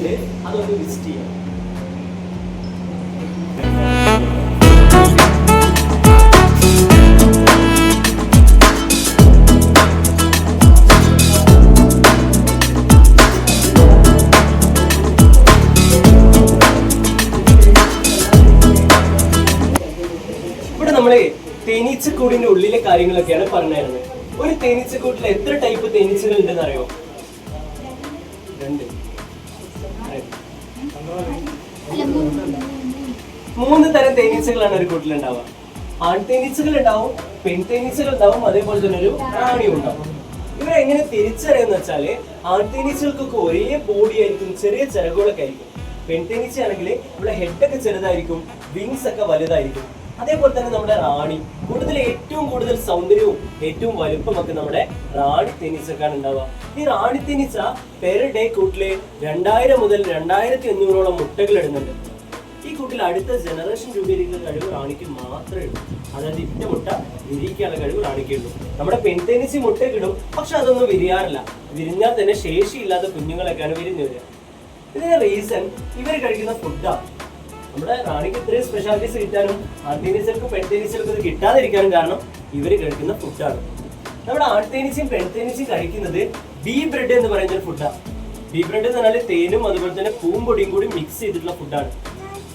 ചെയ്യുന്നുണ്ട്, അതൊന്ന് വിസിറ്റ് ചെയ്യാം. ഇവിടെ നമ്മള് തേനീച്ചക്കൂടിന്റെ ഉള്ളിലെ കാര്യങ്ങളൊക്കെയാണ് പറഞ്ഞിരുന്നത്. ഒരു തേനീച്ചക്കൂട്ടിൽ എത്ര ടൈപ്പ് തേനീച്ചകൾ ഉണ്ടെന്ന് അറിയോ? 3 തരം തേനീച്ചകളാണ് ഒരു കൂട്ടിലുണ്ടാവുക. ആൺതേനീച്ചകൾ ഉണ്ടാവും, പെൺതേനീച്ചകൾ ഉണ്ടാവും, അതേപോലെ തന്നെ ഒരു റാണിയും ഉണ്ടാവും. ഇവരെങ്ങനെ തിരിച്ചറിയാന്ന് വെച്ചാല് ആൺതേനീച്ചകൾക്കൊക്കെ ഒരേ ബോഡി ആയിരിക്കും, ചെറിയ ചിറകുകളൊക്കെ ആയിരിക്കും. പെൺതേനീച്ചയാണെങ്കിൽ ഇവിടെ ഹെഡൊക്കെ ചെറുതായിരിക്കും, വിങ്സ് ഒക്കെ വലുതായിരിക്കും. അതേപോലെ തന്നെ നമ്മുടെ റാണി ഏറ്റവും കൂടുതൽ സൗന്ദര്യവും ഏറ്റവും വലുപ്പമൊക്കെ നമ്മുടെ റാണി തേനീച്ചക്കാണ് ഉണ്ടാവുക. ഈ റാണി തേനീച്ച പെർ ഡേ കൂട്ടില് 2000 മുതൽ 2500ഓളം മുട്ടകൾ ഇടുന്നുണ്ട്. ഈ കൂട്ടിൽ അടുത്ത ജനറേഷൻ രൂപീകരിക്കുന്ന കഴിവ് റാണിക്ക് മാത്രമേ ഉള്ളൂ. അതായത് ഇറ്റ മുട്ട വിരിയിക്കാനുള്ള കഴിവ് റാണിക്കുള്ളൂ. നമ്മുടെ പെൺതേനീച്ച മുട്ടക്കിടും, പക്ഷെ അതൊന്നും വിരിയാറില്ല. വിരിഞ്ഞാൽ തന്നെ ശേഷിയില്ലാത്ത കുഞ്ഞുങ്ങളൊക്കെയാണ് വിരിഞ്ഞു വരിക. ഇതിന്റെ റീസൺ ഇവർ കഴിക്കുന്ന ഫുഡാണ്. നമ്മുടെ റാണിക്ക് ഇത്രയും സ്പെഷ്യാലിറ്റീസ് കിട്ടാനും ആൺതേനീച്ചകൾക്കും പെൺതേനീച്ചകൾക്കും ഇത് കിട്ടാതിരിക്കാനും കാരണം ഇവർ കഴിക്കുന്ന ഫുഡാണ്. നമ്മുടെ ആൺതേനീച്ചയും പെൺതേനീച്ചയും കഴിക്കുന്നത് ബീ ബ്രെഡ് എന്ന് പറയുന്ന ഒരു ഫുഡാണ്. ബീ ബ്രെഡ് എന്ന് പറഞ്ഞാൽ തേനും അതുപോലെ തന്നെ പൂമ്പൊടിയും കൂടി മിക്സ് ചെയ്തിട്ടുള്ള ഫുഡാണ്.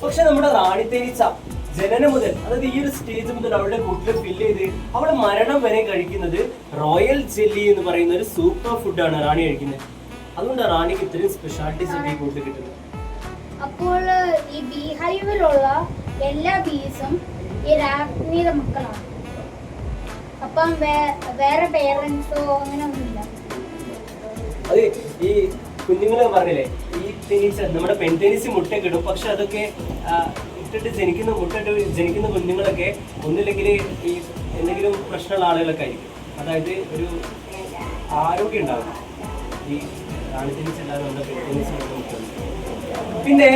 പക്ഷെ നമ്മുടെ റാണി തേനീച്ച ജനനം മുതൽ, അതായത് ഈ ഒരു സ്റ്റേജ് മുതൽ അവളുടെ കൂട്ടിൽ ഫില്ല് ചെയ്ത് അവളുടെ മരണം വരെ കഴിക്കുന്നത് റോയൽ ജെല്ലി എന്ന് പറയുന്ന ഒരു സൂപ്പർ ഫുഡാണ് റാണി കഴിക്കുന്നത്. അതുകൊണ്ടാണ് റാണിക്ക് ഇത്രയും സ്പെഷ്യാലിറ്റീസ് ഈ കൂട്ടിൽ കിട്ടുന്നത്. അപ്പോൾ ഈ ബീഹൈവിലുള്ള എല്ലാ ബീസും ഈ റാണിയുടെ മക്കളാണ്. അപ്പം വേറെ പേരൻസോ അങ്ങനെ ഒന്നുമില്ല. അതെ, ഈ കുഞ്ഞുങ്ങളെ പറഞ്ഞില്ലേ, ഈ തേനീച്ച നമ്മുടെ പെൺതേനീച്ച മുട്ടയൊക്കെ ഇടും. പക്ഷെ അതൊക്കെ ഇട്ടിട്ട് ജനിക്കുന്ന കുഞ്ഞുങ്ങളൊക്കെ ഒന്നില്ലെങ്കിൽ ഈ എന്തെങ്കിലും പ്രശ്നമുള്ള ആളുകളൊക്കെ ആയിരിക്കും. അതായത് ഒരു ആരോഗ്യം ഉണ്ടാവില്ല. ഈ റാണി തേനീച്ച അല്ലാതെ നമ്മുടെ പെൺതേനീച്ച മുട്ടുണ്ട്. പിന്നെ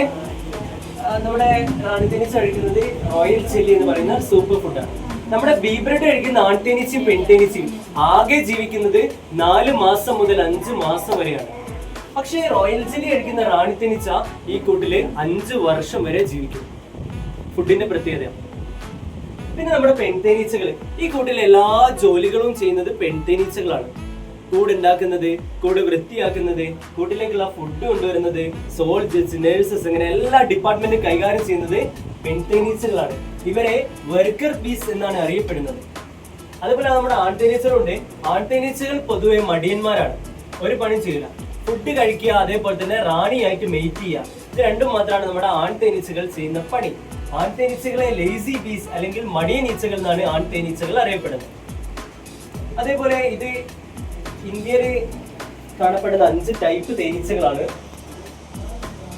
നമ്മുടെ റാണി തേനീച്ച കഴിക്കുന്നത് റോയൽ ജെല്ലി എന്ന് പറയുന്ന സൂപ്പർ ഫുഡാണ്. നമ്മുടെ ബീ ബ്രെഡ് കഴിക്കുന്ന ആൺതേനീച്ചയും പെൺതേനീച്ചയും ആകെ ജീവിക്കുന്നത് 4 മാസം മുതൽ 5 മാസം വരെയാണ്. പക്ഷേ റോയൽ ജെല്ലി കഴിക്കുന്ന റാണി തേനീച്ച ഈ കൂട്ടില് 5 വർഷം വരെ ജീവിക്കും. ഫുഡിന്റെ പ്രത്യേകത. പിന്നെ നമ്മുടെ പെൺതേനീച്ചകൾ, ഈ കൂട്ടിലെ എല്ലാ ജോലികളും ചെയ്യുന്നത് പെൺതേനീച്ചകളാണ്. കൂട് ഉണ്ടാക്കുന്നത്, കൂട് വൃത്തിയാക്കുന്നത്, കൂട്ടിലേക്കുള്ള ഫുഡ് കൊണ്ടുവരുന്നത്, സോൾജേഴ്സ്, നഴ്സസ്, അങ്ങനെ എല്ലാ ഡിപ്പാർട്ട്മെന്റും കൈകാര്യം ചെയ്യുന്നത് പെൺതേനീച്ചകളാണ്. ഇവരെ വർക്കർ ബീസ് എന്നാണ് അറിയപ്പെടുന്നത്. അതുപോലെ നമ്മുടെ ആൺതേനീച്ചകളുണ്ട്. ആൺതേനീച്ചകൾ പൊതുവെ മടിയന്മാരാണ്, ഒരു പണിയും ചെയ്യില്ല. ഫുഡ് കഴിക്കുക, അതേപോലെ തന്നെ റാണിയായിട്ട് മെയ്റ്റ് ചെയ്യുക. ഇത് രണ്ടും മാത്രമാണ് നമ്മുടെ ആൺതേനീച്ചകൾ ചെയ്യുന്ന പണി. ആൺതേനീച്ചകളെ ലേസി ബീസ് അല്ലെങ്കിൽ മടിയനീച്ചകൾ എന്നാണ് ആൺതേനീച്ചകൾ അറിയപ്പെടുന്നത്. അതേപോലെ ഇത് ഇന്ത്യയിൽ കാണപ്പെടുന്ന 5 ടൈപ്പ് തേനീച്ചകളാണ്.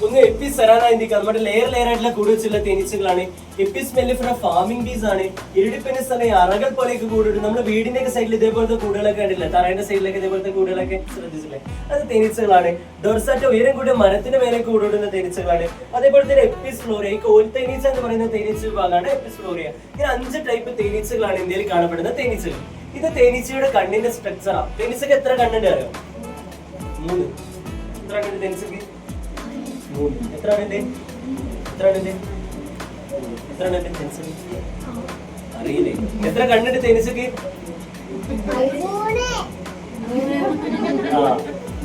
ഒന്ന് എപ്പിസ് സെറാന ഇന്ത്യക്ക്, നമ്മുടെ ലെയർ ആയിട്ടുള്ള കൂട് വെച്ചുള്ള തേനീച്ചകളാണ്. എപ്പിസ് മെല്ലിഫറ ഫാമിംഗ് ബീസ് ആണ്. ഇരിഡിപ്പെനിസ് ആണ് അറകൾ പോലെയൊക്കെ കൂടുണ്ട്. നമ്മുടെ വീടിന്റെ ഒക്കെ സൈഡിൽ ഇതേപോലത്തെ കൂടുകളൊക്കെ കണ്ടില്ല, തറയുടെ സൈഡിലൊക്കെ ഇതേപോലത്തെ കൂടുകളൊക്കെ ശ്രദ്ധിച്ചില്ലേ, അത് തേനീച്ചകളാണ്. ഡോർസാറ്റ ഉയരം കൂടിയ മരത്തിന്റെ മേലെ കൂടുന്ന തേനീച്ചകളാണ്. അതേപോലെ തന്നെ എപ്പിസ് ഫ്ലോറിയ, ഈ കോൽ തേനീച്ച എന്ന് പറയുന്ന തേനീച്ച വിഭാഗമാണ് എപ്പിസ് ഫ്ലോറിയ. ഇങ്ങനെ 5 ടൈപ്പ് തേനീച്ചകളാണ് ഇന്ത്യയിൽ കാണപ്പെടുന്ന തേനീച്ചകൾ. ഇത് തേനീച്ചയുടെ കണ്ണിന്റെ സ്ട്രക്ചറാണ്. തേനീച്ചക്ക് എത്ര കണ്ണുണ്ട് അറിയോ? 3. എത്ര കണ്ണുണ്ട് തേനീച്ചക്ക്? 3. എത്ര കണ്ണുണ്ട് തേനീച്ചക്ക്? അറിയില്ലേ? എത്ര കണ്ണുണ്ട് തേനീച്ചക്ക്?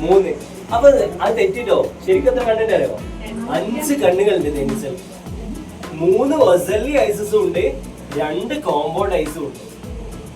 3. അപ്പൊ അത് തെറ്റിട്ടോ. ശരിക്കും എത്ര കണ്ണുണ്ട് അറിയോ? 5 കണ്ണുകളുണ്ട് തേനീച്ച. 3 ഒസല്ലി ഐസസും ഉണ്ട്, 2 കോമ്പൗണ്ട് ഐസും ഉണ്ട്.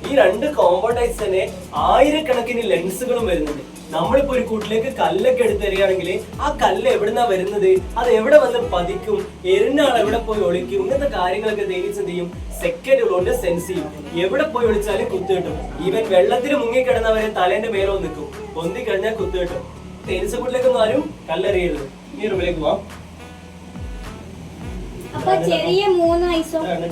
ഈ 2 കോമ്പൗണ്ട് ഐസ് തന്നെ 1000കണക്കിന് ലെൻസുകളും വരുന്നുണ്ട്. നമ്മളിപ്പോ ഒരു കൂട്ടിലേക്ക് കല്ലൊക്കെ എടുത്തെറിയാണെങ്കിൽ ആ കല്ല് എവിടുന്നാ വരുന്നത്, അത് എവിടെ വന്ന് പതിക്കും, എറിഞ്ഞാൾ എവിടെ പോയി ഒളിക്കും, ഇങ്ങനത്തെ കാര്യങ്ങളൊക്കെ തേനീച്ച എന്ത് ചെയ്യും, സെക്കൻഡുകൾ കൊണ്ട് സെൻസ് ചെയ്യും. എവിടെ പോയി ഒളിച്ചാലും കുത്തു കിട്ടും. ഈവൻ വെള്ളത്തിൽ മുങ്ങിക്കിടന്നവരെ തലേന്റെ മേലോ നിൽക്കും, പൊന്തി കഴിഞ്ഞാൽ കുത്തു കിട്ടും. തേനീച്ച കൂട്ടിലേക്കൊന്നും ആരും കല്ലെറിയരുത്. ഈ റൂമിലേക്ക് പോവാം. ചെറിയ 3 ഐസോ അല്ല